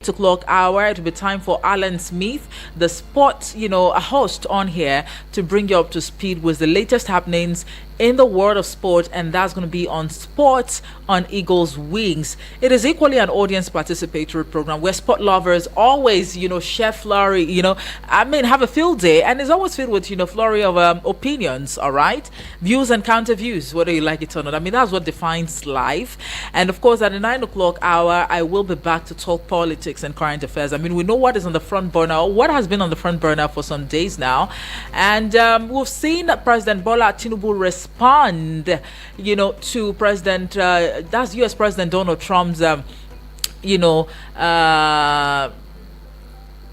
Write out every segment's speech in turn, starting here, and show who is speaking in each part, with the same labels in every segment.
Speaker 1: o'clock hour, it will be time for Alan Smith, the sport, a host on here to bring you up to speed with the latest happenings in the world of sport, and that's going to be on Sports on Eagle's Wings. It is equally an audience participatory program where sport lovers always, share flurry, have a field day, and it's always filled with, flurry of opinions, all right? Views and counter views, whether you like it or not. I mean, that's what defines life. And of course, at the 9 o'clock hour, I will be back to talk politics and current affairs. I mean, we know what is on the front burner, what has been on the front burner for some days now. And we've seen President Bola Tinubu respond, to President, that's U.S. President Donald Trump's,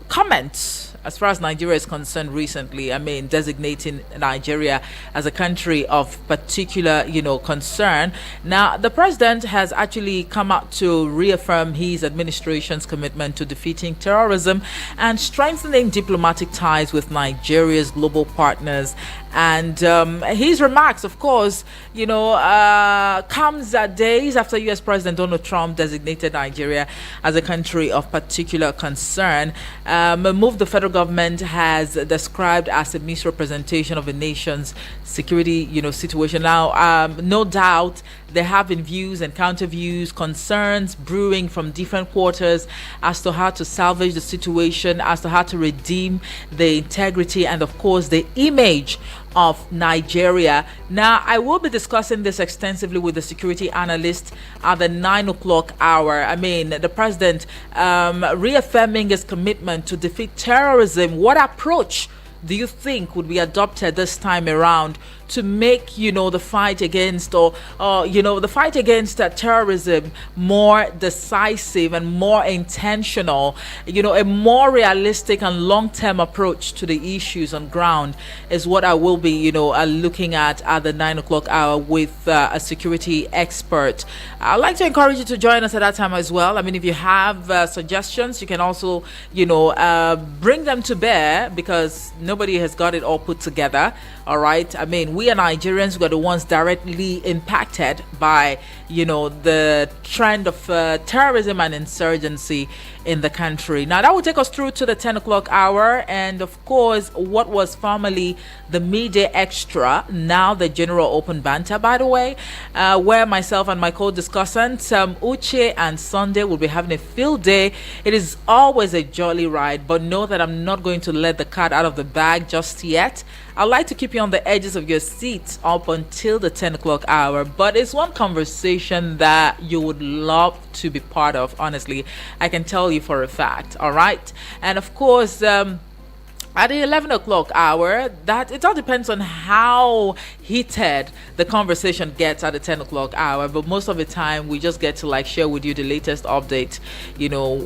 Speaker 1: comments as far as Nigeria is concerned recently. I mean, designating Nigeria as a country of particular, concern. Now, the president has actually come out to reaffirm his administration's commitment to defeating terrorism and strengthening diplomatic ties with Nigeria's global partners. And his remarks, of course, comes days after U.S. President Donald Trump designated Nigeria as a country of particular concern, a move the federal government has described as a misrepresentation of a nation's security, situation. Now, no doubt there have been views and counter views, concerns brewing from different quarters as to how to salvage the situation, as to how to redeem the integrity and, of course, the image of Nigeria. Now, I will be discussing this extensively with the security analyst at the 9 o'clock hour. I mean, the president reaffirming his commitment to defeat terrorism. What approach do you think would be adopted this time around to make, the fight against the fight against terrorism more decisive and more intentional, a more realistic and long-term approach to the issues on ground is what I will be, looking at the 9 o'clock hour with a security expert. I'd like to encourage you to join us at that time as well. I mean, if you have suggestions, you can also, bring them to bear because nobody has got it all put together. All right. I mean, we are Nigerians, we are the ones directly impacted by, the trend of terrorism and insurgency in the country. Now, that will take us through to the 10 o'clock hour. And of course, what was formerly the midday extra, now the general open banter, by the way, where myself and my co-discussants, Uche and Sunday, will be having a field day. It is always a jolly ride, but know that I'm not going to let the cat out of the bag just yet. I'd like to keep you on the edges of your seats up until the 10 o'clock hour, but it's one conversation that you would love to be part of, honestly. I can tell you for a fact, all right? And of course, at the 11 o'clock hour, that it all depends on how heated the conversation gets at the 10 o'clock hour. But most of the time, we just get to share with you the latest update,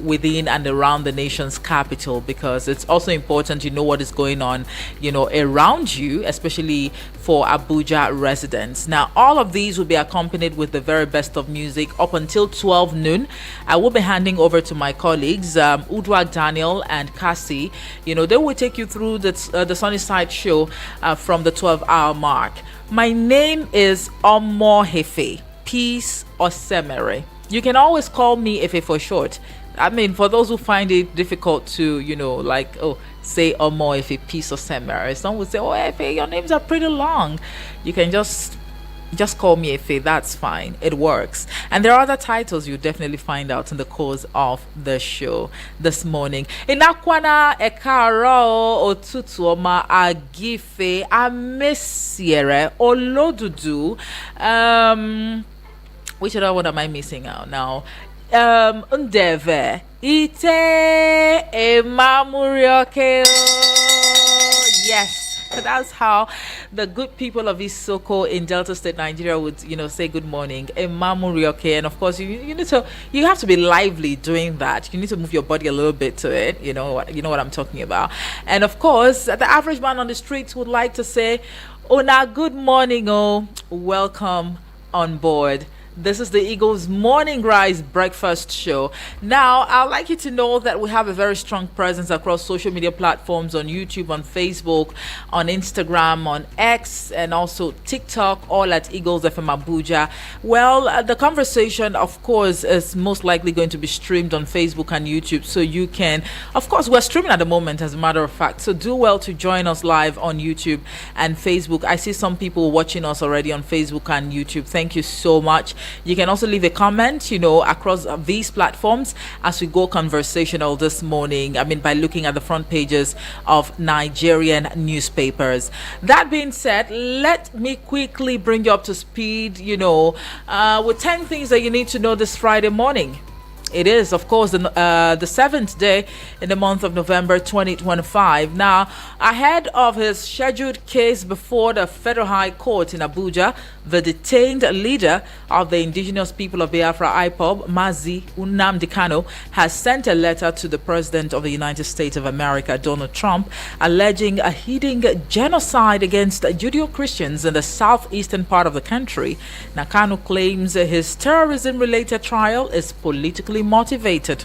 Speaker 1: within and around the nation's capital, because it's also important to know what is going on, around you, especially for Abuja residents. Now, all of these will be accompanied with the very best of music up until 12 noon. I will be handing over to my colleagues, Udwag Daniel and Cassie. They will take you through the Sunny Side show from the 12-hour mark. My name is Omo Hefe, Peace Osemere. You can always call me Efe for short. I mean, for those who find it difficult to, say Omo Efe, Peace Osemere. Some would say, oh, Efe, your names are pretty long. You can just call me Efe, that's fine. It works. And there are other titles you'll definitely find out in the course of the show this morning. Inakwana Ekaro Otutuoma Agife Amesiere Olodudu. Which other one am I missing out now? Ndeve Ite Emamurioke. Yes. That's how the good people of Isoko in Delta State, Nigeria would, say good morning. Emamurioke. And of course, you have to be lively doing that. You need to move your body a little bit to it. You know what I'm talking about. And of course, the average man on the streets would like to say, Ona, good morning, welcome on board This is the Eagles Morning Rise Breakfast Show. Now, I'd like you to know that we have a very strong presence across social media platforms on YouTube, on Facebook, on Instagram, on X, and also TikTok, all at Eagles FM Abuja. Well, the conversation, of course, is most likely going to be streamed on Facebook and YouTube. So you can, of course, we're streaming at the moment, as a matter of fact. So do well to join us live on YouTube and Facebook. I see some people watching us already on Facebook and YouTube. Thank you so much. You can also leave a comment, across these platforms as we go conversational this morning. By looking at the front pages of Nigerian newspapers. That being said, let me quickly bring you up to speed, with 10 things that you need to know this Friday morning. It is, of course, the seventh day in the month of November 2025. Now, ahead of his scheduled case before the Federal High Court in Abuja, the detained leader of the indigenous people of Biafra, IPOB, Mazi Nnamdi Kanu, has sent a letter to the President of the United States of America, Donald Trump, alleging a hidden genocide against Judeo-Christians in the southeastern part of the country. Now, Kanu claims his terrorism-related trial is politically motivated.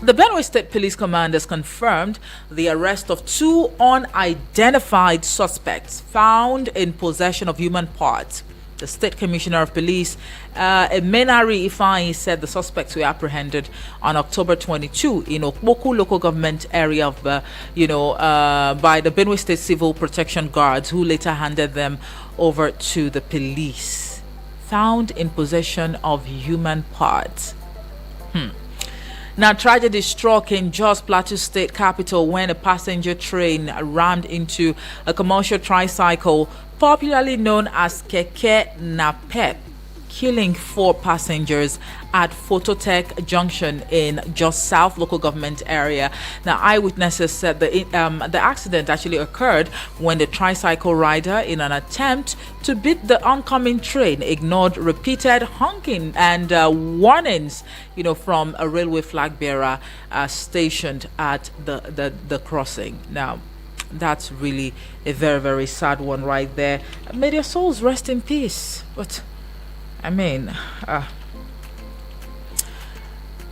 Speaker 1: The Benue State Police Command has confirmed the arrest of two unidentified suspects found in possession of human parts. The State Commissioner of Police, Emenari Ifeanyi, said the suspects were apprehended on October 22 in Okpoku local government area of, by the Benue State Civil Protection Guards, who later handed them over to the police. Found in possession of human parts. Now, tragedy struck in Jos Plateau State capital when a passenger train rammed into a commercial tricycle, popularly known as Keke Napep, killing 4 passengers at Phototech Junction in Jos South local government area. Now, eyewitnesses said the accident actually occurred when the tricycle rider, in an attempt to beat the oncoming train, ignored repeated honking and warnings, from a railway flag bearer stationed at the crossing. Now, that's really a very, very sad one right there. May their souls rest in peace. But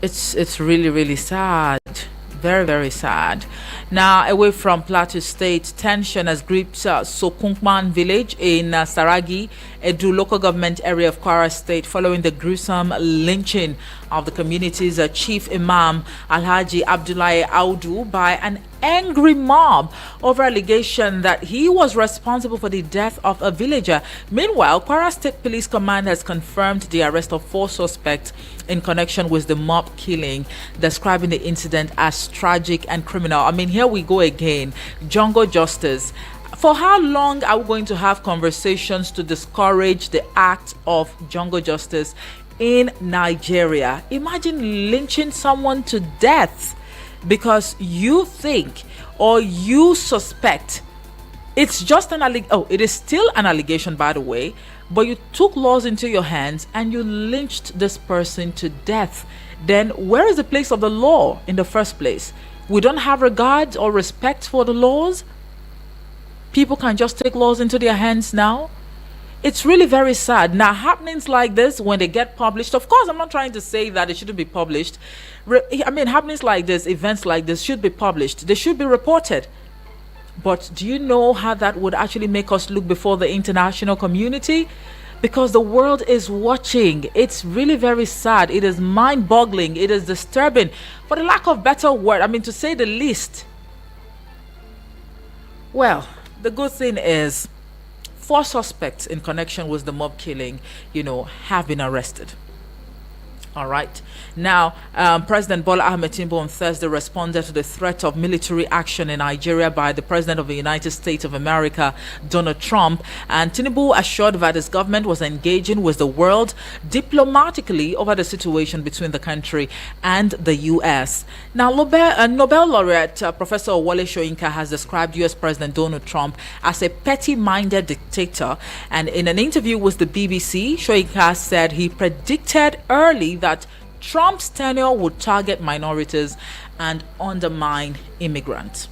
Speaker 1: it's really, really sad. Very, very sad. Now, away from Plateau State, tension has gripped Sokunkman village in Saragi, Edu local government area of Kwara State, following the gruesome lynching of the community's chief imam, Alhaji Abdullahi Audu, by an angry mob over allegation that he was responsible for the death of a villager. Meanwhile, Kwara State Police Command has confirmed the arrest of 4 suspects in connection with the mob killing, describing the incident as tragic and criminal. Here we go again. Jungle justice. For how long are we going to have conversations to discourage the act of jungle justice in Nigeria? Imagine lynching someone to death because you think or you suspect it's just an it is still an allegation, by the way, but you took laws into your hands and you lynched this person to death. Then where is the place of the law in the first place? We don't have regard or respect for the laws. People can just take laws into their hands now. It's really very sad. Now, happenings like this, when they get published, of course, I'm not trying to say that it shouldn't be published. Happenings like this, events like this should be published. They should be reported. But do you know how that would actually make us look before the international community? Because the world is watching. It's really very sad. It is mind-boggling. It is disturbing. For the lack of better word, to say the least. Well, the good thing is 4 suspects in connection with the mob killing, have been arrested. All right. Now, President Bola Ahmed Tinubu on Thursday responded to the threat of military action in Nigeria by the President of the United States of America, Donald Trump. And Tinubu assured that his government was engaging with the world diplomatically over the situation between the country and the U.S. Now, Nobel laureate Professor Wole Soyinka has described U.S. President Donald Trump as a petty-minded dictator. And in an interview with the BBC, Soyinka said he predicted early that Trump's tenure would target minorities and undermine immigrants.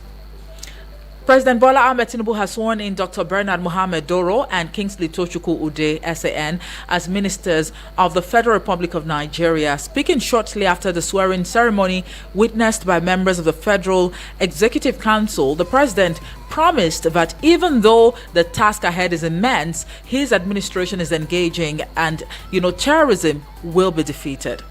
Speaker 1: President Bola Ahmed Tinubu has sworn in Dr. Bernard Mohammed Doro and Kingsley Tochukwu Ude, SAN, as ministers of the Federal Republic of Nigeria. Speaking shortly after the swearing ceremony witnessed by members of the Federal Executive Council, the president promised that even though the task ahead is immense, his administration is engaging and, terrorism will be defeated.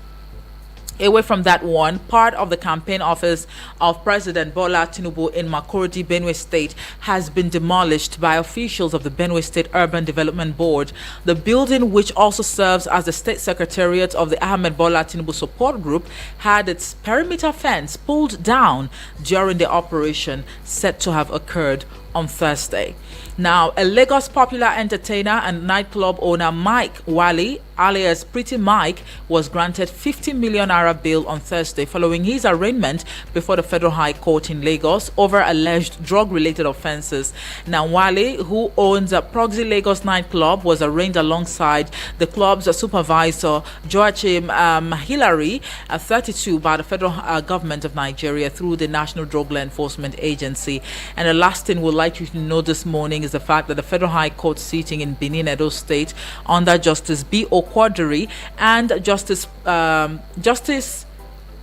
Speaker 1: Away from that one, part of the campaign office of President Bola Tinubu in Makurdi, Benue State, has been demolished by officials of the Benue State Urban Development Board. The building, which also serves as the state secretariat of the Ahmed Bola Tinubu support group, had its perimeter fence pulled down during the operation set to have occurred on Thursday. Now, a Lagos popular entertainer and nightclub owner Mike Wali, alias Pretty Mike, was granted 50 million naira bail on Thursday following his arraignment before the Federal High Court in Lagos over alleged drug-related offenses. Now, Wali, who owns a Proxy Lagos nightclub, was arraigned alongside the club's supervisor Joachim Hillary, 32, by the federal government of Nigeria through the National Drug Law Enforcement Agency. And the last thing we'd like you to know this morning is the fact that the Federal High Court sitting in Benin, Edo State, under Justice B.O. Quadri and Justice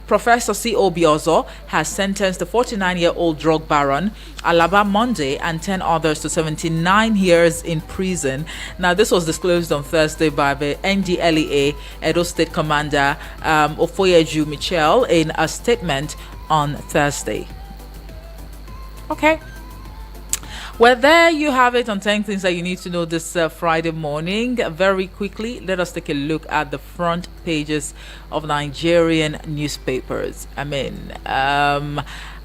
Speaker 1: Professor C.O. Biozo, has sentenced the 49-year-old drug baron Alaba Monday and 10 others to 79 years in prison. Now, this was disclosed on Thursday by the NDLEA Edo State Commander Ofoyeju Michel in a statement on Thursday. Okay. Well, there you have it on 10 things that you need to know this Friday morning. Very quickly, let us take a look at the front pages of Nigerian newspapers.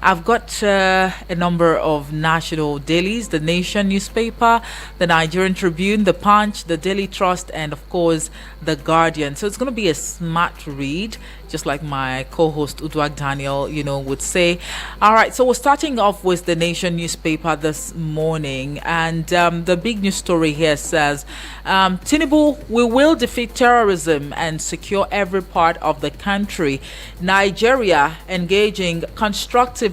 Speaker 1: I've got a number of national dailies: The Nation newspaper, the Nigerian Tribune, The Punch, the Daily Trust, and of course, The Guardian. So it's going to be a smart read, just like my co-host Udwag Daniel, would say. All right, so we're starting off with The Nation newspaper this morning, and the big news story here says, Tinubu, we will defeat terrorism and secure every part of the country. Nigeria engaging constructively,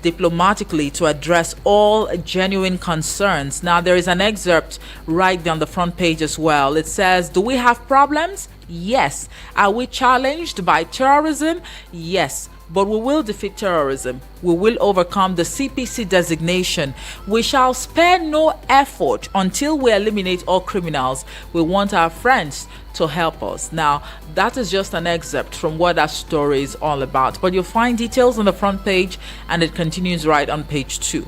Speaker 1: diplomatically, to address all genuine concerns. Now, there is an excerpt right down the front page as well. It says, do we have problems? Yes. Are we challenged by terrorism? Yes. But we will defeat terrorism. We will overcome the CPC designation. We shall spare no effort until we eliminate all criminals. We want our friends to help us. Now, that is just an excerpt from what that story is all about. But you'll find details on the front page, and it continues right on page 2.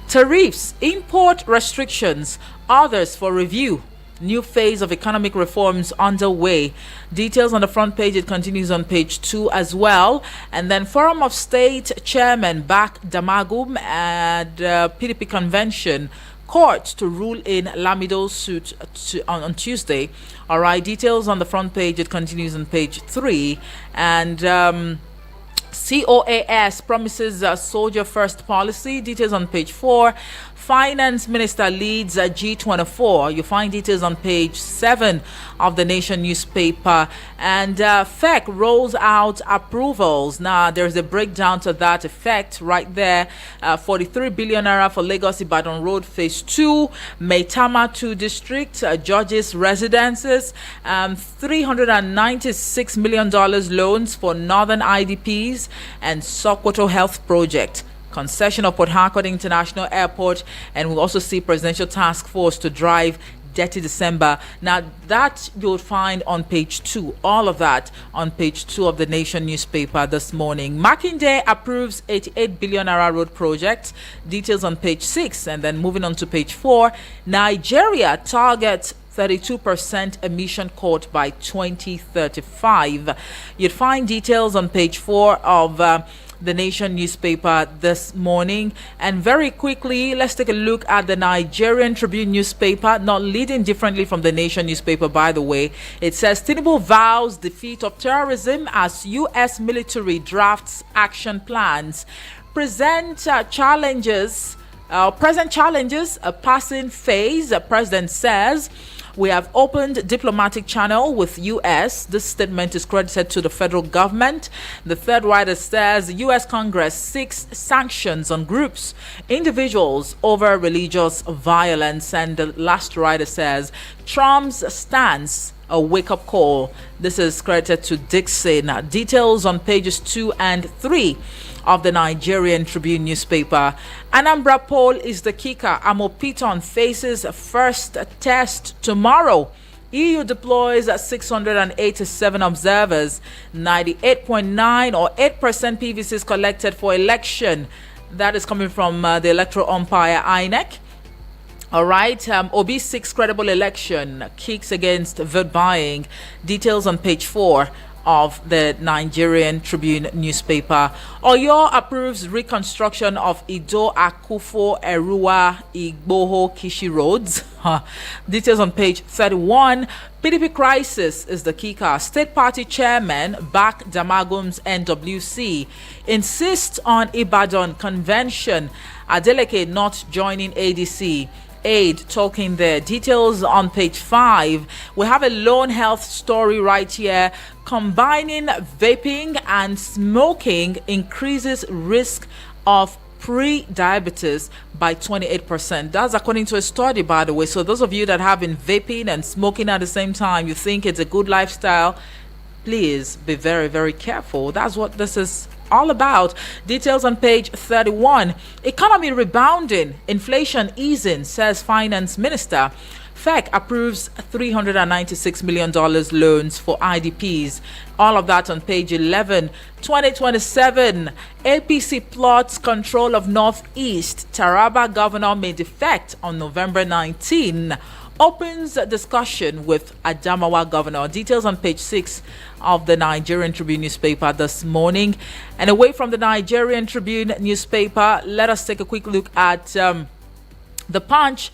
Speaker 1: Tariffs, import restrictions, others for review. New phase of economic reforms underway. Details on the front page. It continues on page 2 as well. And then Forum of State Chairman back Damagum at PDP convention. Court to rule in Lamido's suit on Tuesday. All right. Details on the front page. It continues on page 3. And COAS promises a soldier first policy. Details on page 4. Finance Minister leads G24. You find details on page 7 of the Nation newspaper. And FEC rolls out approvals. Now, there's a breakdown to that effect right there. 43 billion naira for Lagos Ibadan Road Phase 2, Maitama 2 District, Judges Residences, $396 million loans for Northern IDPs, and Sokoto Health Project. Concession of Port Harcourt International Airport, and we'll also see Presidential Task Force to drive Dirty December. Now, that you'll find on page 2. All of that on page 2 of the Nation newspaper this morning. Makinde approves 88 billion naira road project. Details on page 6. And then moving on to page 4. Nigeria targets 32% emission cut by 2035. You'd find details on page 4 of the Nation newspaper this morning. And very quickly, let's take a look at the Nigerian Tribune newspaper, not leading differently from the Nation newspaper, by the way. It says Tinubu vows defeat of terrorism as U.S. military drafts action plans. Present challenges, a passing phase, the president says. We have opened diplomatic channel with U.S. This statement is credited to the federal government. The third writer says the U.S. Congress seeks sanctions on groups, individuals over religious violence. And the last writer says Trump's stance a wake-up call. This is credited to Dixon. Details on pages 2 and 3 of the Nigerian Tribune newspaper. Anambra poll is the kicker. Amopiton faces first test tomorrow. EU deploys 687 observers. 98.9 or 8% PVCs collected for election. That is coming from the electoral umpire INEC. All right, Obi 6 credible election kicks against vote buying. Details on page 4 of the Nigerian Tribune newspaper. Oyo approves reconstruction of Ido Akufo Erua Igboho Kishi roads. Details on page 31. PDP crisis is the kicker. State party chairman back Damagum's NWC. Insists on Ibadan convention. Adeleke not joining ADC. Aid talking there. Details on page 5. We have a lone health story right here. Combining vaping and smoking increases risk of pre-diabetes by 28%. That's according to a study, by the way. So those of you that have been vaping and smoking at the same time, you think it's a good lifestyle, please be very, very careful. That's what this is all about. Details on page 31. Economy rebounding, inflation easing, says finance minister. FEC approves $396 million loans for IDPs. All of that on page 11. 2027, APC plots control of Northeast. Taraba governor may defect on November 19. Opens discussion with Adamawa governor. Details on page 6 of the Nigerian Tribune newspaper this morning. And away from the Nigerian Tribune newspaper, let us take a quick look at the Punch.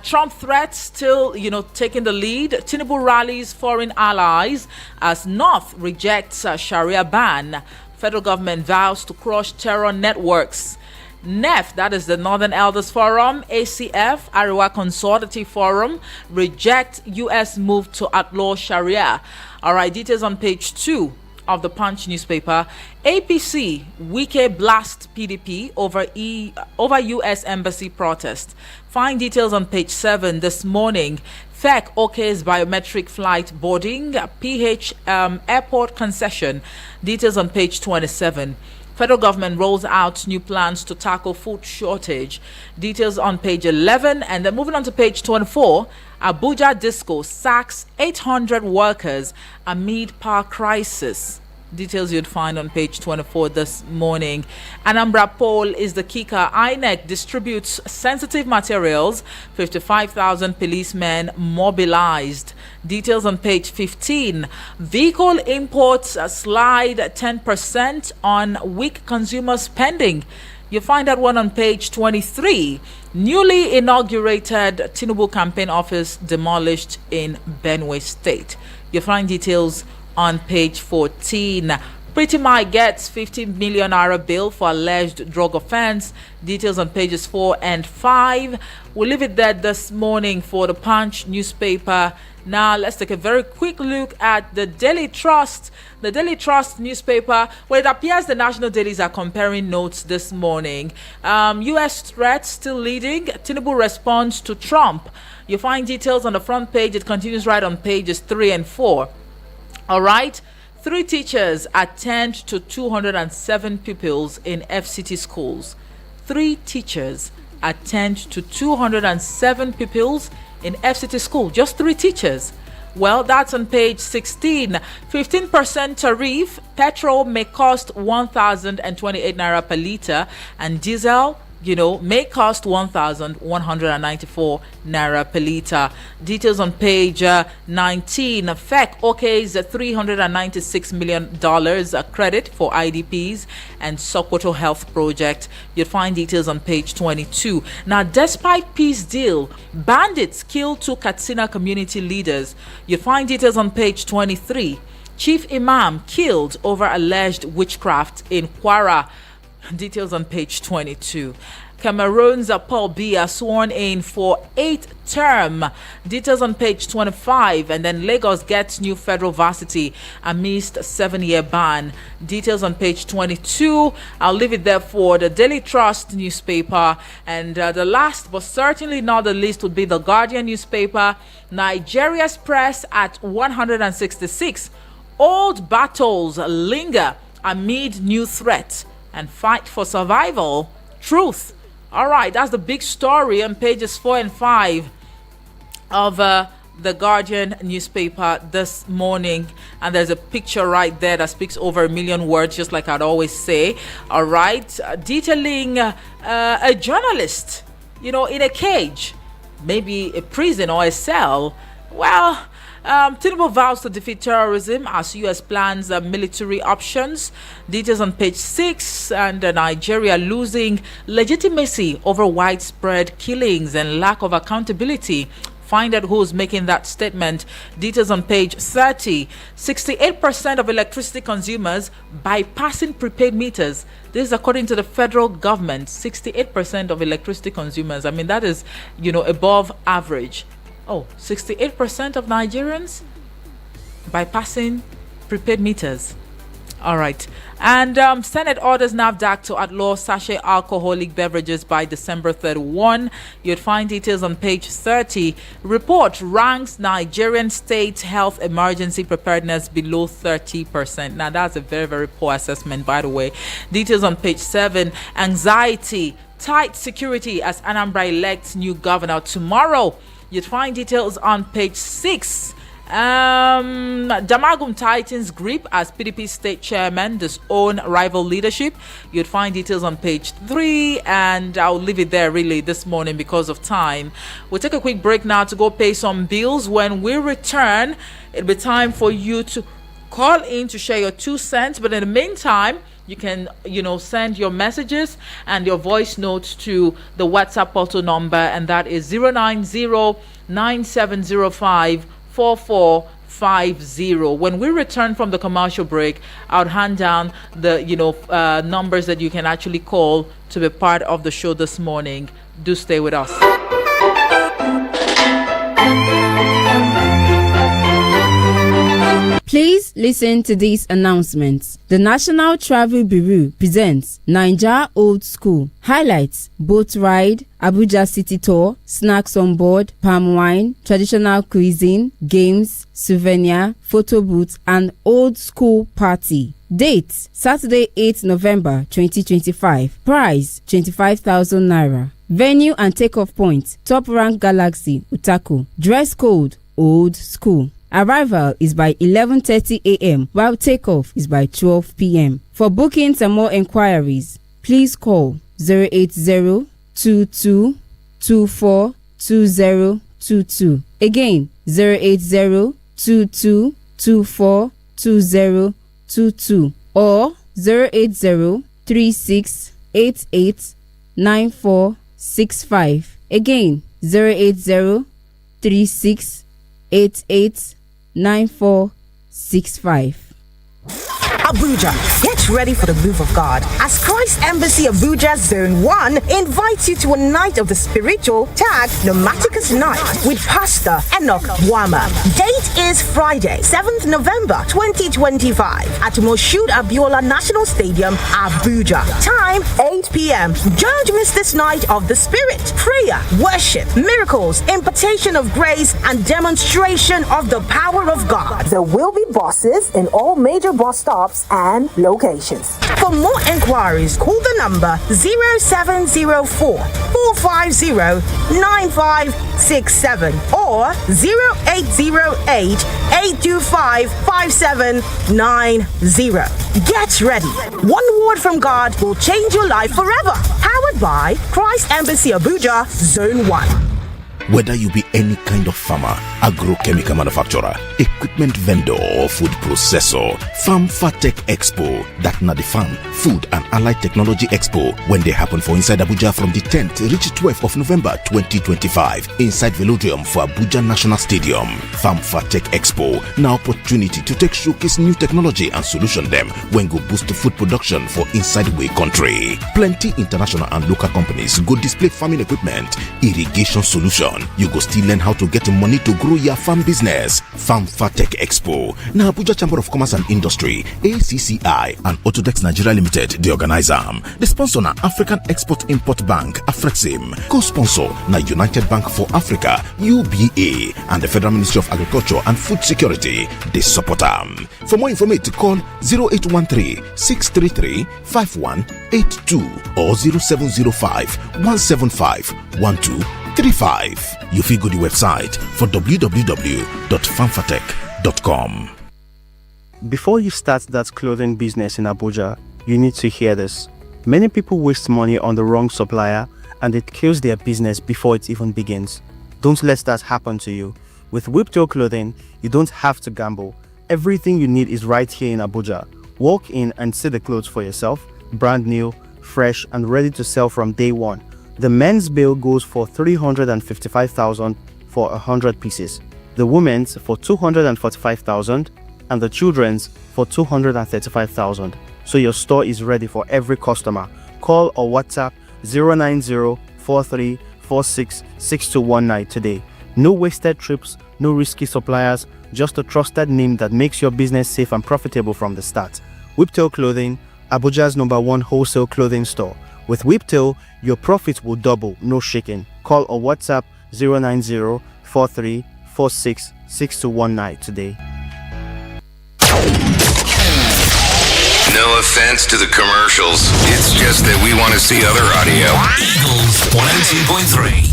Speaker 1: Trump threats still, taking the lead. Tinubu rallies foreign allies as North rejects Sharia ban. Federal government vows to crush terror networks. NEF, that is the Northern Elders Forum, ACF, Ariwa Consultative Forum, reject U.S. move to outlaw Sharia. All right, details on page 2 of the Punch newspaper. APC, Wike blast PDP over U.S. embassy protest. Find details on page 7 this morning. FEC okays biometric flight boarding. PH airport concession. Details on page 27. Federal government rolls out new plans to tackle food shortage. Details on page 11. And then moving on to page 24, Abuja Disco sacks 800 workers amid power crisis. Details you'd find on page 24 this morning. Anambra poll is the kicker. INEC distributes sensitive materials. 55,000 policemen mobilized. Details on page 15. Vehicle imports slide 10% on weak consumer spending. You find that one on page 23. Newly inaugurated Tinubu campaign office demolished in Benue State. You find details on page 14. Pretty Mike gets 50 million naira bill for alleged drug offense. Details on pages 4 and 5. We'll leave it there this morning for the Punch newspaper. Now let's take a very quick look at the Daily Trust. The Daily Trust newspaper, where it appears the national dailies are comparing notes this morning. U.S. threats still leading. Tinubu responds to Trump. You find details on the front page. It continues right on pages 3 and 4. All right. 3 teachers attend to 207 pupils in FCT schools. 3 teachers attend to 207 pupils in FCT school. Just 3 teachers. Well, that's on page 16. 15% tariff. Petrol may cost 1,028 naira per liter, and diesel, may cost 1,194 naira per liter. Details on page 19. FEC okays $396 million credit for IDPs and Sokoto Health Project. You'll find details on page 22. Now, despite peace deal, bandits kill 2 Katsina community leaders. You'll find details on page 23. Chief Imam killed over alleged witchcraft in Kwara. Details on page 22. Cameroon's Paul Biya sworn in for 8th term. Details on page 25. And then Lagos gets new federal varsity amidst 7-year ban. Details on page 22. I'll leave it there for the Daily Trust newspaper. And the last but certainly not the least would be the Guardian newspaper. Nigeria's press at 166. Old battles linger amid new threats and fight for survival. Truth. All right, that's the big story on pages 4 and 5 of the Guardian newspaper this morning. And there's a picture right there that speaks over a million words, just like I'd always say. All right, detailing a journalist, in a cage, maybe a prison or a cell. Well, Tinubu vows to defeat terrorism as U.S. plans military options. Details on page 6. And Nigeria losing legitimacy over widespread killings and lack of accountability. Find out who's making that statement. Details on page 30. 68% of electricity consumers bypassing prepaid meters. This is according to the federal government. 68% of electricity consumers. I mean, that is, above average. 68% of Nigerians bypassing prepaid meters. All right. And Senate orders NAFDAC to outlaw sachet alcoholic beverages by December 31. You'd find details on page 30. Report ranks Nigerian state health emergency preparedness below 30%. Now, that's a very, very poor assessment, by the way. Details on page 7. Anxiety, tight security as Anambra elects new governor tomorrow. You'd find details on page 6. Damagum tightens grip as PDP state chairman disown rival leadership. You'd find details on page 3, and I'll leave it there really this morning because of time. We'll take a quick break now to go pay some bills. When we return, it'll be time for you to call in to share your 2 cents, but in the meantime, you can, send your messages and your voice notes to the WhatsApp portal number, and that is 090-9705-4450. When we return from the commercial break, I'll hand down the, numbers that you can actually call to be part of the show this morning. Do stay with us.
Speaker 2: Please listen to these announcements. The National Travel Bureau presents Naija Old School. Highlights: boat ride, Abuja City Tour, snacks on board, palm wine, traditional cuisine, games, souvenir, photo booth, and old school party. Dates: Saturday 8th November 2025. Price: 25,000 naira. Venue and takeoff point: Top Rank Galaxy, Utako. Dress code: old school. Arrival is by 11:30 a.m. while takeoff is by 12 p.m. For bookings and more inquiries, please call 080-2224-2022. Again, 080-2224-2022 or 080-3688-9465. Again, 080-3688-9465.
Speaker 3: Abuja, get ready for the move of God as Christ Embassy Abuja Zone 1 invites you to a night of the spiritual tag Pneumaticus Night with Pastor Enoch Wama. Date is Friday, 7th November 2025 at Moshood Abiola National Stadium, Abuja. Time 8 p.m. Don't miss this night of the Spirit, prayer, worship, miracles, impartation of grace, and demonstration of the power of God.
Speaker 4: There will be buses in all major bus stops and locations.
Speaker 3: For more enquiries, call the number 0704 450 9567 or 0808 825 5790. Get ready. One word from God will change your life forever. Powered by Christ Embassy Abuja Zone 1.
Speaker 5: Whether you be any kind of farmer, agrochemical manufacturer, equipment vendor or food processor. Farm Fatech Expo, that na the Farm, Food and Allied Technology Expo, when they happen for inside Abuja from the 10th reach 12th of November 2025 inside Velodrome for Abuja National Stadium. Farm Fatech Expo, now opportunity to take showcase new technology and solution them when go boost food production for inside way country. Plenty international and local companies go display farming equipment, irrigation solution. You go still learn how to get money to grow your farm business. Farm Fatech Expo, now Abuja Chamber of Commerce and Industry, ACCI and Autodex Nigeria Limited, the organizer. The sponsor na African Export-Import Bank, Afrexim. Co-sponsor na United Bank for Africa, UBA, and the Federal Ministry of Agriculture and Food Security, the supporter. For more information, call 0813-633-5182 or 0705-175-1235. You feel go the website for www.farmfatech.com.
Speaker 6: Before you start that clothing business in Abuja, you need to hear this. Many people waste money on the wrong supplier and it kills their business before it even begins. Don't let that happen to you. With Whiptail Clothing, you don't have to gamble. Everything you need is right here in Abuja. Walk in and see the clothes for yourself, brand new, fresh and ready to sell from day one. The men's bill goes for 355,000 for 100 pieces, the women's for 245,000 and the children's for 235,000. So your store is ready for every customer. Call or WhatsApp 090-4346-6219 today. No wasted trips, no risky suppliers, just a trusted name that makes your business safe and profitable from the start. Whiptail Clothing, Abuja's #1 wholesale clothing store. With Whiptail, your profits will double, no shaking. Call or WhatsApp 090-4346-6219 today.
Speaker 7: No offense to the commercials. It's just that we want to see other audio. Eagles 102.3.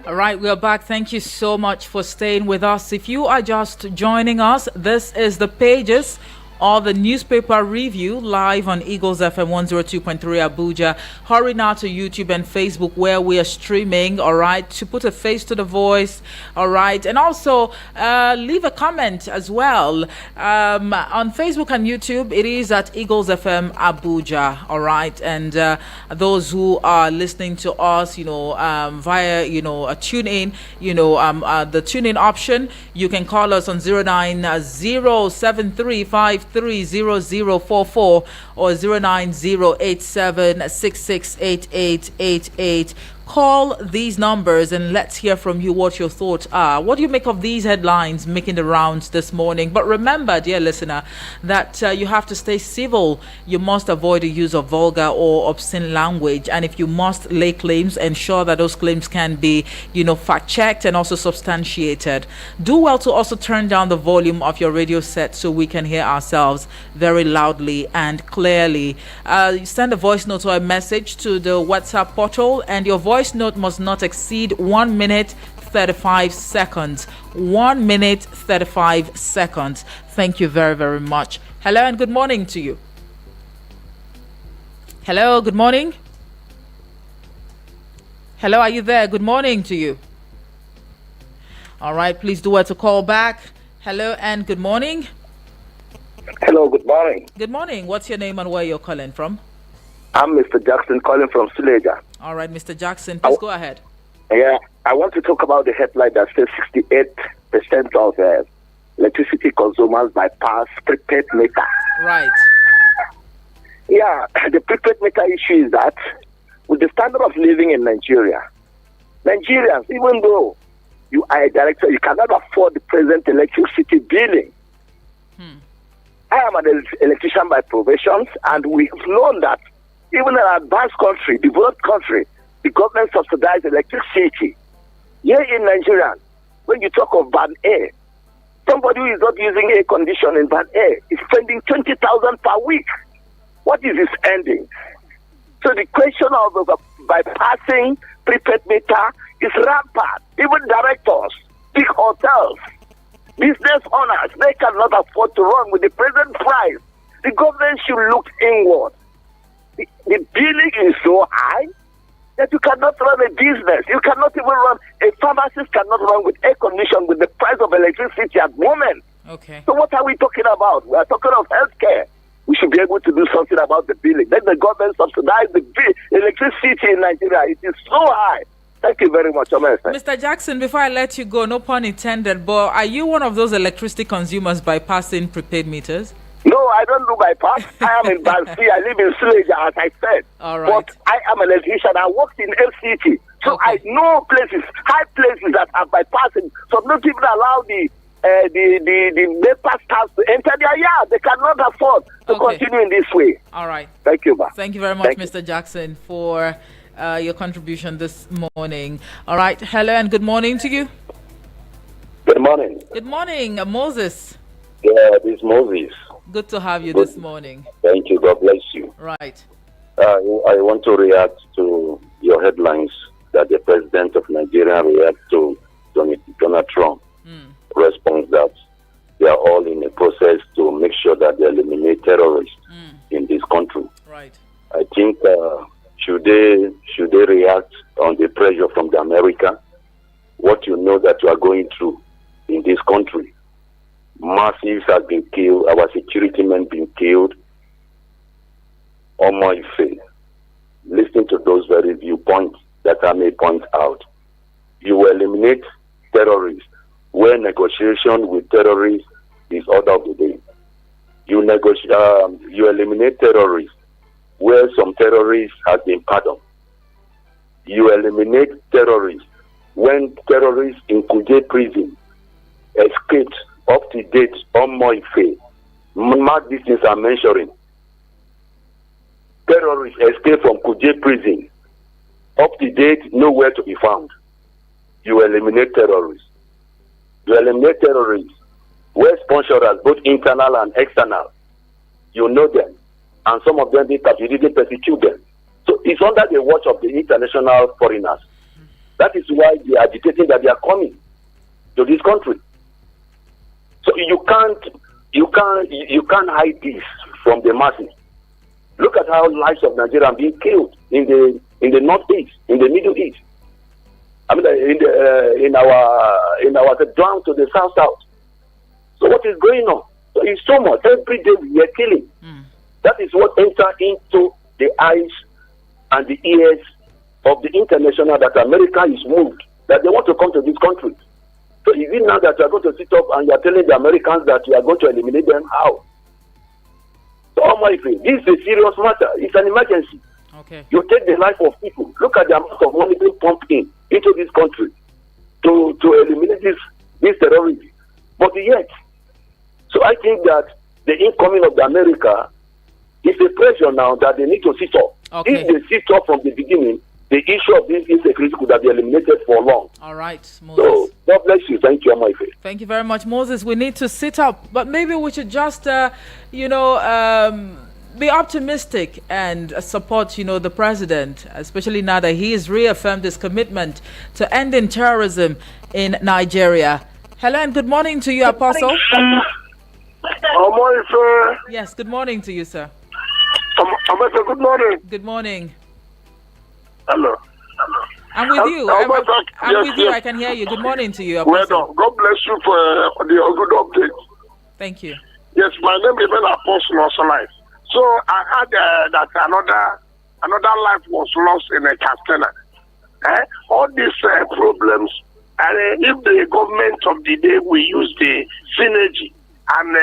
Speaker 1: All right, we are back. Thank you so much for staying with us. If you are just joining us, this is the pages or the newspaper review live on Eagles FM 102.3 Abuja. Hurry now to YouTube and Facebook where we are streaming, all right, to put a face to the voice, all right, and also leave a comment as well. On Facebook and YouTube, it is at Eagles FM Abuja, all right, and those who are listening to us, via, a tune in, the tune in option, you can call us on 090-735-300044 or 09087668888. Call these numbers and let's hear from you what your thoughts are. What do you make of these headlines making the rounds this morning? But remember, dear listener, that you have to stay civil. You must avoid the use of vulgar or obscene language. And if you must lay claims, ensure that those claims can be, fact-checked and also substantiated. Do well to also turn down the volume of your radio set so we can hear ourselves very loudly and clearly. Send a voice note or a message to the WhatsApp portal, and your voice note must not exceed 1 minute 35 seconds. 1 minute 35 seconds. Thank you very, very much. Hello and good morning to you. Hello, good morning. Hello, are you there? Good morning to you. All right, please do well to call back. Hello and good morning.
Speaker 8: Hello, good morning.
Speaker 1: Good morning. What's your name and where you're calling from?
Speaker 8: I'm Mr. Jackson calling from Suleja.
Speaker 1: All right, Mr. Jackson, please go ahead.
Speaker 8: Yeah, I want to talk about the headline that says 68% of electricity consumers bypass prepaid meter.
Speaker 1: Right.
Speaker 8: Yeah, the prepaid meter issue is that with the standard of living in Nigeria, Nigerians, even though you are a director, you cannot afford the present electricity billing. I am an electrician by profession, and we have known that even in an advanced country, developed country, the government subsidizes electricity. Here in Nigeria, when you talk of bad air, somebody who is not using air conditioning in bad air is spending 20,000 per week. What is this ending? So the question of bypassing prepaid meter is rampant. Even directors, big hotels, business owners, they cannot afford to run with the present price. The government should look inward. The billing is so high. that you cannot run a business. You cannot even run, a pharmacist cannot run with air condition with the price of electricity at the moment.
Speaker 1: Okay.
Speaker 8: So what are we talking about? We are talking of healthcare. We should be able to do something about the billing. Let the government subsidize the electricity in Nigeria. It is so high. Thank you very much,
Speaker 1: Mr. Jackson, before I let you go, no pun intended, but are you one of those electricity consumers bypassing prepaid meters?
Speaker 8: No, I don't do bypass. I am in Bansi. I live in Suleja, as I said.
Speaker 1: All right.
Speaker 8: But I am an electrician. I worked in FCT. So
Speaker 1: Okay.
Speaker 8: I know places, high places that are bypassing. So don't even allow the NEPA staff to enter their yard. They cannot afford to
Speaker 1: Okay.
Speaker 8: continue in this way.
Speaker 1: All right.
Speaker 8: Thank you, ma.
Speaker 1: Thank you very much,
Speaker 8: Thank you.
Speaker 1: Mr. Jackson, for your contribution this morning. All right. Hello and good morning to you.
Speaker 8: Good morning.
Speaker 1: Good morning, Moses.
Speaker 8: Yeah, this is Moses.
Speaker 1: Good to have you this morning.
Speaker 8: Thank you. God bless you.
Speaker 1: Right.
Speaker 8: I want to react to your headlines that the president of Nigeria react to Donald Trump. Response that they are all in a process to make sure that they eliminate terrorists in this country.
Speaker 1: Right.
Speaker 8: I think should they react on the pressure from the America? What you know that you are going through in this country. Masses have been killed, our security men been killed. On my faith, listen to those very viewpoints that I may point out. You will eliminate terrorists where negotiation with terrorists is order of the day. You eliminate terrorists where some terrorists have been pardoned. You eliminate terrorists when terrorists in Kuje prison escaped up to date on my faith. Mark these things I'm mentioning. Terrorists escaped from Kuje prison. Up to date, nowhere to be found. You eliminate terrorists. You eliminate terrorists where sponsors, both internal and external. You know them. And some of them, they didn't persecute them. So it's under the watch of the international foreigners. That is why they are agitating that they are coming to this country. So you can't hide this from the masses. Look at how lives of Nigeria are being killed in the northeast, in the Middle East. I mean, in our down to the south. So what is going on? So it's so much. Every day we are killing. That is what enters into the eyes and the ears of the international that America is moved, that they want to come to this country. So is it now that you are going to sit up and you are telling the Americans that you are going to eliminate them? How? So, oh my friend, this is a serious matter. It's an emergency.
Speaker 1: Okay.
Speaker 8: You take the life of people. Look at the amount of money being pumped into this country to eliminate this terrorism. But yet, so I think that the incoming of the America is a pressure now that they need to sit up.
Speaker 1: Okay.
Speaker 8: If they sit up from the beginning, the issue of this insecurity could have been eliminated for long.
Speaker 1: All right, Moses.
Speaker 8: So, God bless you. Thank you, my friend.
Speaker 1: Thank you very much, Moses. We need to sit up, but maybe we should just, be optimistic and support, the president, especially now that he has reaffirmed his commitment to ending terrorism in Nigeria. Hello and good morning to you, Apostle. Yes, good morning to you, sir.
Speaker 8: Good morning.
Speaker 1: Good morning.
Speaker 8: Hello.
Speaker 1: I'm with you. I'm with you. I can hear you. Good morning to you, Apostle.
Speaker 8: Well done. God bless you for the good update.
Speaker 1: Thank you.
Speaker 8: Yes, my name is Apostle also life. So I heard that another life was lost in a Castella. All these problems, and if the government of the day will use the synergy and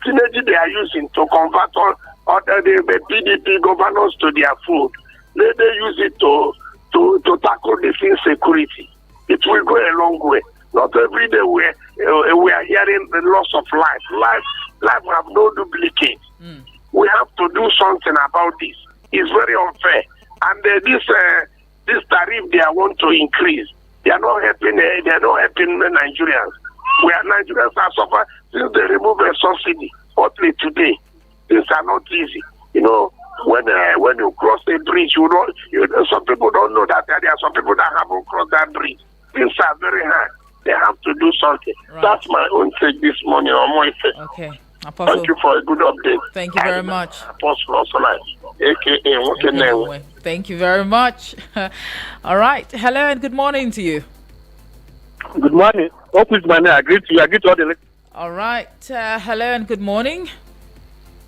Speaker 8: synergy they are using to convert all the PDP governors to their food, they use it to tackle this insecurity. It will go a long way. Not every day we are hearing the loss of life. Life have no duplicate. We have to do something about this. It's very unfair. And this tariff they want to increase. They are not helping. They are not helping Nigerians. Nigerians are suffering since they remove a subsidy. Hotly today, things are not easy. When you cross a bridge, some people don't know that there are some people that haven't crossed that bridge. Things are very hard. They have to do something.
Speaker 1: Right.
Speaker 8: That's my own take this morning on my face.
Speaker 1: Okay. Apostle.
Speaker 8: Thank you for a good update.
Speaker 1: Thank you very much.
Speaker 8: Apostle also nice.
Speaker 9: aka
Speaker 1: Thank you very much. All right. Hello and good morning to you.
Speaker 9: Good morning. Hope is my name. I greet you. I greet all the.
Speaker 1: All right. Hello and good morning.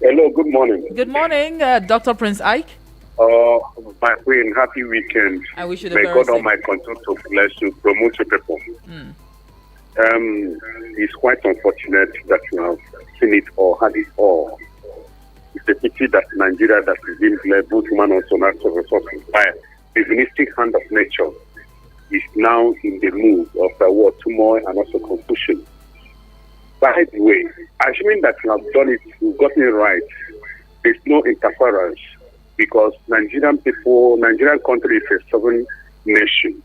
Speaker 10: Hello, good morning.
Speaker 1: Good morning, Dr. Prince Ike.
Speaker 10: My queen, happy weekend.
Speaker 1: I wish you the
Speaker 10: May
Speaker 1: very
Speaker 10: God
Speaker 1: same.
Speaker 10: Almighty continue to bless you, promote your people. It's quite unfortunate that you have seen it or had it all. It's a pity that Nigeria, that is being led both human and natural resources by the divinistic hand of nature, is now in the mood of turmoil and also confusion. By the way, assuming that you have done it, you've gotten it right, there's no interference because Nigerian country is a sovereign nation.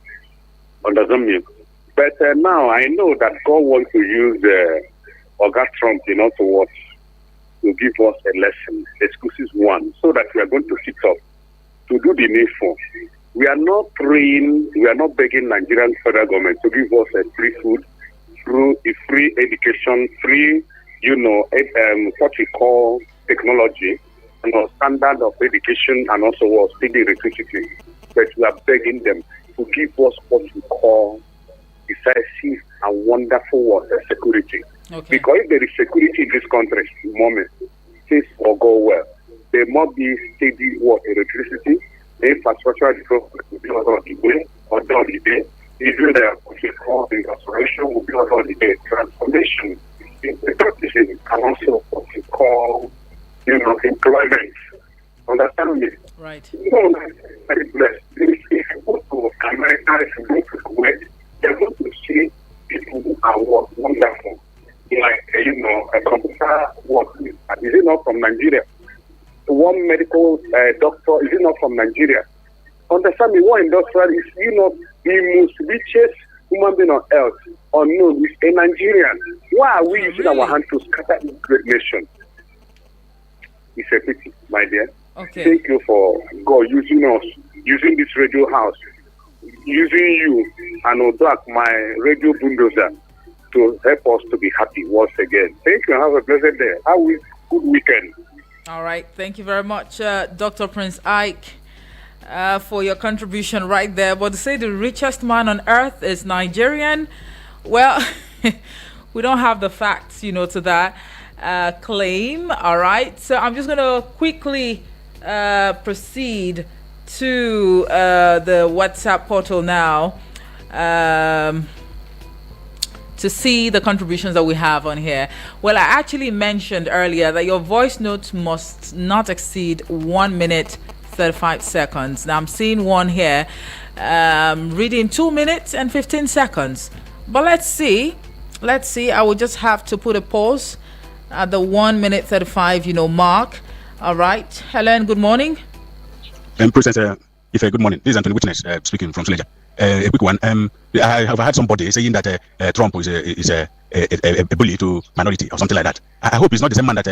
Speaker 10: Understand me? But now I know that God wants to use Oga Trump, to give us a lesson, exclusive one, so that we are going to sit up to do the needful. We are not praying, we are not begging Nigerian federal government to give us a free food, through a free education, free, what we call technology, and standard of education, and also steady electricity. But we are begging them to give us what we call decisive and wonderful security.
Speaker 1: Okay.
Speaker 10: Because if there is security in this country at the moment, things will go well. There must be steady electricity, the infrastructure development will be on the way, or down the day. Even the restoration will be on the day. Transformation in the practicing and also what we call, employment. Understand me?
Speaker 1: Right.
Speaker 10: Very blessed. If you go to America, if you go to Kuwait, you're going to see people who are wonderful. Like, a computer work. Is it not from Nigeria? One medical doctor, is it not from Nigeria? Understand me, one industrial is, the most richest human being on earth, unknown, is a Nigerian. Why are we using our hand to scatter this great nation? It's a pity, my dear.
Speaker 1: Okay.
Speaker 10: Thank you for God using us, using this radio house, using you and Odak, my radio bulldozer, to help us to be happy once again. Thank you and have a blessed day. Have a good weekend.
Speaker 1: All right. Thank you very much, Dr. Prince Ike, for your contribution right there. But to say the richest man on earth is Nigerian, well, we don't have the facts, to that claim. All right. So I'm just going to quickly proceed to the WhatsApp portal now. To see the contributions that we have on here. Well, I actually mentioned earlier that your voice notes must not exceed 1 minute 35 seconds. Now I'm seeing one here reading 2 minutes and 15 seconds. But let's see. I will just have to put a pause at the 1 minute 35 mark. All right. Hello and good morning.
Speaker 11: President, good morning. This is Anthony Witness speaking from Suleja. A quick one. I have heard somebody saying that Trump is a bully to minority or something like that. I hope it's not the same man that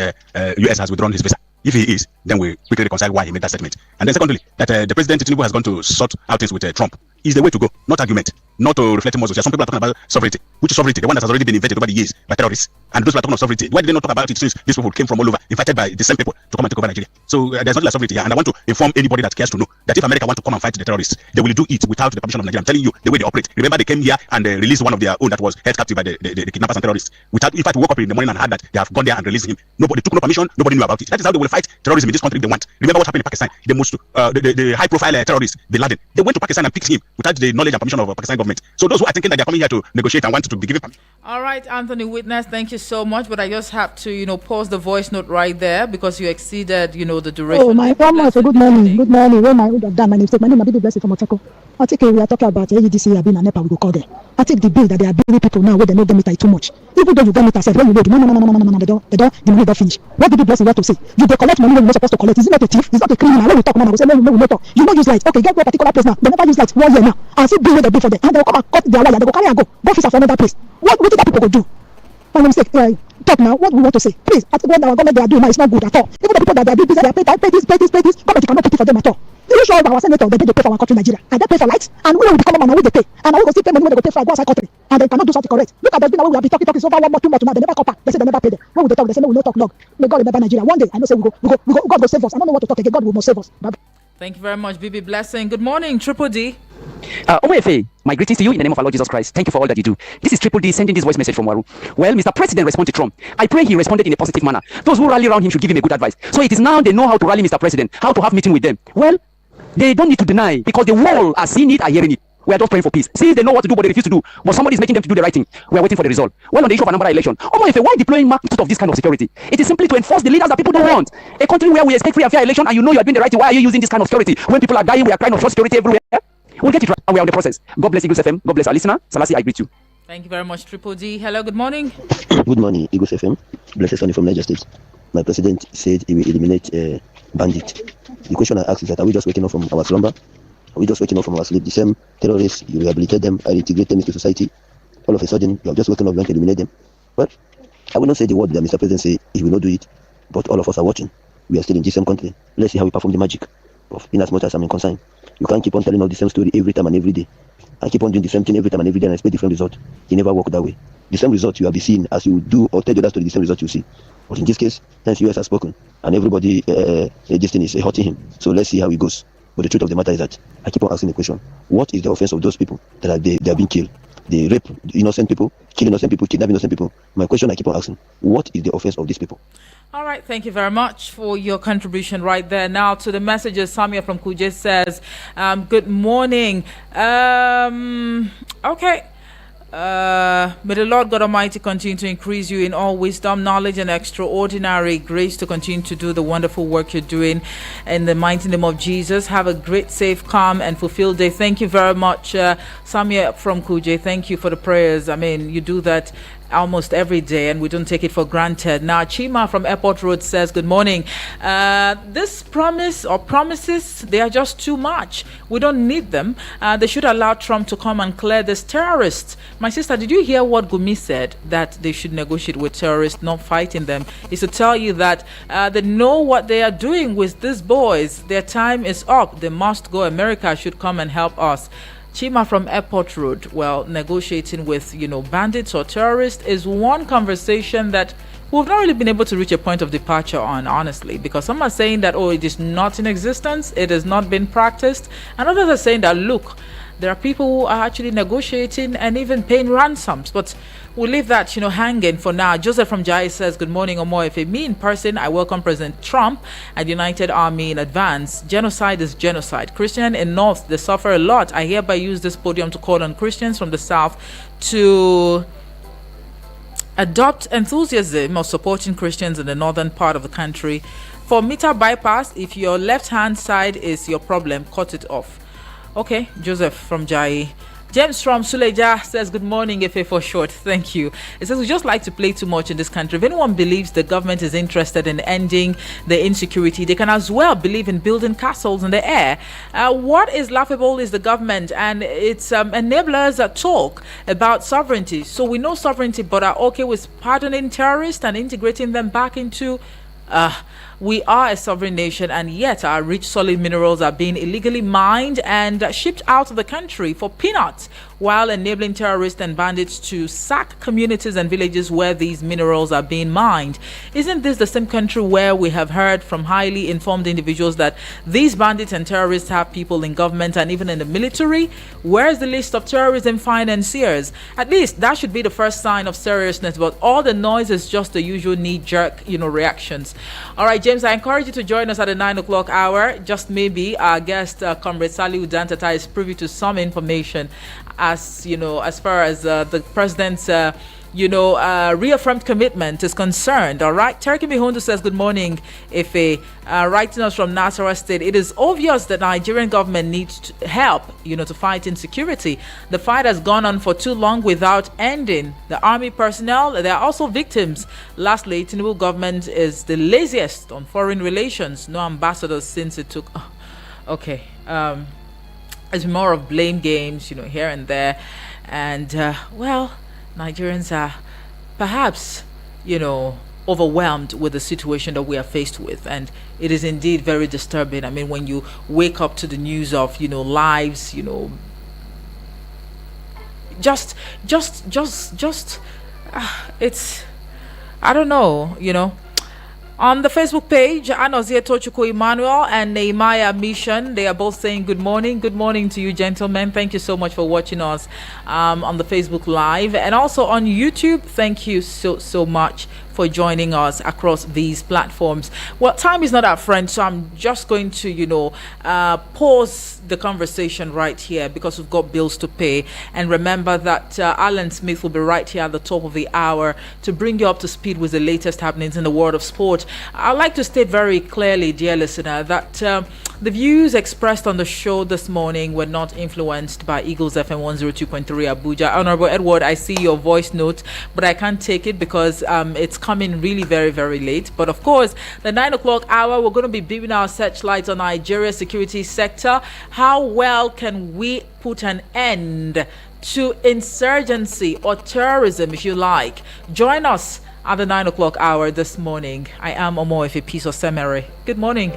Speaker 11: US has withdrawn his visa. If he is, then we quickly reconcile why he made that statement. And then secondly, that the President Tinubu has gone to sort out things with Trump is the way to go, not argument, not to reflect muscles. Some people are talking about sovereignty. Which sovereignty? The one that has already been invented over the years by terrorists. And those who are talking of sovereignty, why did they not talk about it since these people came from all over, invited by the same people to come and take over Nigeria? So there's not like sovereignty here. And I want to inform anybody that cares to know that if America want to come and fight the terrorists, they will do it without the permission of Nigeria. I'm telling you the way they operate. Remember, they came here and released one of their own that was held captive by the kidnappers and terrorists. Without, if I woke up in the morning and heard that they have gone there and released him, nobody took no permission, nobody knew about it. That is how they will fight terrorism in this country if they want. Remember what happened in Pakistan? The high-profile terrorist Bin Laden. They went to Pakistan and picked him without the knowledge and permission of the Pakistan government. So those who are thinking that they're coming here to negotiate and want to be given permission.
Speaker 1: All right, Anthony Witness, thank you so much. But I just have to, pause the voice note right there because you exceeded, the duration.
Speaker 12: Oh, my grandma, good morning. Good morning. When I would have done my name, my name is Blessed from Otako. I think we are talking about AEDC have been an NEPA, we go call them. I take the bill that they are billing people now where they know them meter too much. Even though you get meter said when you load, no, the money don't finish. What did the blessing want to say? You dey collect money when you're not supposed to collect. Is it not a thief? It's not a criminal. When we talk, man, I will say no, we talk. You don't use light. Okay, get to a particular place now. They never use light 1 year now. And see bill where they bill for them. And they will come and cut their wire. They go carry and go fix for another place. What did that people go do? For mistake, talk now. What we want to say? Please, I think what our government they are doing now is not good at all. Even the people that they are doing business, they are pay this. Government cannot pay it for them at all. This you sure our senator they pay for our country Nigeria? And they pay for lights, and we will become and we they pay, and we go still pay money when they go pay for outside country, and they cannot do something correct. Look at the way we have been talking so far 1 month, 2 months now. They never copper. They say they never pay them. When we they talk, they say no, we no talk long. May God remember Nigeria. One day I know say we go. God will save us. I don't know what to talk again. God will save us. Bye.
Speaker 1: Thank you very much, Bibi Blessing. Good morning, Triple D.
Speaker 13: Omoefe, my greetings to you in the name of our Lord Jesus Christ. Thank you for all that you do. This is Triple D sending this voice message from Waru. Well, Mr. President responded to Trump. I pray he responded in a positive manner. Those who rally around him should give him a good advice. So it is now they know how to rally Mr. President, how to have meeting with them. Well, they don't need to deny because the world are seeing it, are hearing it. We are just praying for peace. Since they know what to do, but they refuse to do. But somebody is making them to do the right thing. We are waiting for the result. Well, on the issue of Anambra election, Omoefe, why deploying magnitude of this kind of security? It is simply to enforce the leaders that people don't want. A country where we expect free and fair election, and you know you are doing the right thing. Why are you using this kind of security? When people are dying, we are crying for security everywhere. We'll get it right, and we are on the process. God bless Eagles FM. God bless our listener. Salasi, I greet you.
Speaker 1: Thank you very much, Triple D. Hello, good morning.
Speaker 14: Good morning, Eagles FM. Blessed Sonny from Niger State. My president said he will eliminate bandit. The question I ask is that are we just waking up from our slumber? Are we just waking up from our sleep? The same terrorists, you rehabilitate them and integrate them into society. All of a sudden, you have just waken up and to eliminate them. Well, I will not say the word that Mr. President say he will not do it, but all of us are watching. We are still in the same country. Let's see how we perform the magic. In as much as I'm concerned, you can't keep on telling us the same story every time and every day. I keep on doing the same thing every time and every day and expect different result. It never work that way. The same result you have been seeing as you do or tell the other story, the same result you see. But in this case, since US has spoken and everybody, this thing is hurting him. So let's see how it goes. But the truth of the matter is that I keep on asking the question: what is the offense of those people that are they are being killed? They rape innocent people, kill innocent people, kidnap innocent people. My question I keep on asking: what is the offense of these people?
Speaker 1: All right, thank you very much for your contribution right there. Now to the messages. Samia from Kuje says, good morning. Okay. May the Lord God Almighty continue to increase you in all wisdom, knowledge, and extraordinary grace to continue to do the wonderful work you're doing in the mighty name of Jesus. Have a great, safe, calm, and fulfilled day. Thank you very much, Samia from Kuje. Thank you for the prayers. I mean, you do that almost every day and we don't take it for granted. Now Chima from Airport Road says, good morning. This promise or promises, they are just too much. We don't need them. They should allow Trump to come and clear this terrorists. My sister, did you hear what Gumi said, that they should negotiate with terrorists, not fighting them? Is to tell you that they know what they are doing with these boys. Their time is up. They must go. America should come and help us. Chima from Airport Road. Well, negotiating with, bandits or terrorists is one conversation that we've not really been able to reach a point of departure on, honestly, because some are saying that, it is not in existence, it has not been practiced, and others are saying that, look, there are people who are actually negotiating and even paying ransoms, but we'll leave that, hanging for now. Joseph from Jai says, good morning, Omoefe. Me in person, I welcome President Trump and United Army in advance. Genocide is genocide. Christian in North, they suffer a lot. I hereby use this podium to call on Christians from the South to adopt enthusiasm of supporting Christians in the northern part of the country. For meter bypass, if your left-hand side is your problem, cut it off. Okay, Joseph from Jai. James from Suleja says, good morning, Efe for short. Thank you. It says, we just like to play too much in this country. If anyone believes the government is interested in ending the insecurity, they can as well believe in building castles in the air. What is laughable is the government and its enablers that talk about sovereignty. So we know sovereignty, but are okay with pardoning terrorists and integrating them back into... We are a sovereign nation, and yet our rich solid minerals are being illegally mined and shipped out of the country for peanuts, while enabling terrorists and bandits to sack communities and villages where these minerals are being mined. Isn't this the same country where we have heard from highly informed individuals that these bandits and terrorists have people in government and even in the military? Where's the list of terrorism financiers? At least that should be the first sign of seriousness, but all the noise is just the usual knee-jerk, reactions. All right, James, I encourage you to join us at the 9 o'clock hour. Just maybe our guest, Comrade Saliu Dantata, is privy to some information as far as the president's reaffirmed commitment is concerned. All right, Terky Mihundu says, good morning, Efe. Writing us from Nasarawa State, it is obvious that Nigerian government needs help, to fight insecurity. The fight has gone on for too long without ending. The army personnel, they are also victims. Lastly, Tinubu government is the laziest on foreign relations. No ambassadors since it took... Okay. It's more of blame games, here and there. And, Nigerians are perhaps, overwhelmed with the situation that we are faced with, and it is indeed very disturbing. I mean, when you wake up to the news of lives, just it's, I don't know. On the Facebook page, Anozie Tochukwu Emmanuel and Nehemiah Mission, they are both saying good morning. Good morning to you, gentlemen. Thank you so much for watching us on the Facebook Live. And also on YouTube, thank you so much for joining us across these platforms. Well, time is not our friend, so I'm just going to, pause the conversation right here because we've got bills to pay. And remember that Alan Smith will be right here at the top of the hour to bring you up to speed with the latest happenings in the world of sport. I'd like to state very clearly, dear listener, that the views expressed on the show this morning were not influenced by Eagles FM 102.3 Abuja. Honorable Edward, I see your voice note, but I can't take it because it's coming really very, very late. But of course, the 9 o'clock hour, we're going to be beaming our searchlights on Nigeria's security sector. How well can we put an end to insurgency or terrorism, if you like? Join us at the 9 o'clock hour this morning. I am Omoefe Peace Osemere. Good morning.